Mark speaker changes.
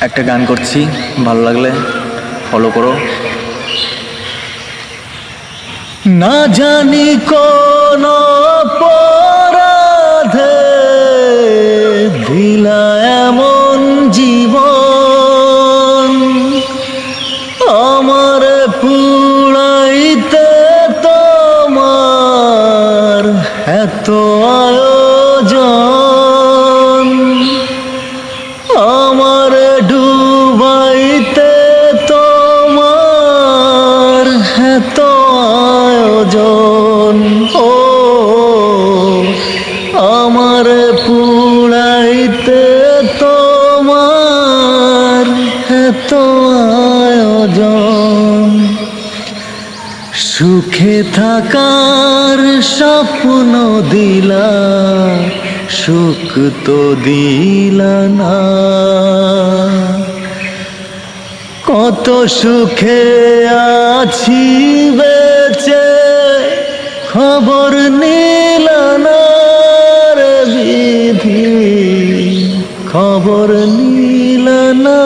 Speaker 1: একটা গান করছি, ভালো লাগলে ফলো করো। না জানি কোন অপরাধে দিলা এমন জীবন, আমার পুড়াইতে তোমার এত আয়োজন, আমার ডুবাইতে তোমার এত আয়োজন। ও আমার পুড়াইতে তোমার এত আয়োজন, সুখে থাকার স্বপ্ন দিলা, সুখ তো দিলা না। কত সুখে আছি বেঁচে, খবর নিলা না রে বিধি, খবর নিলা না।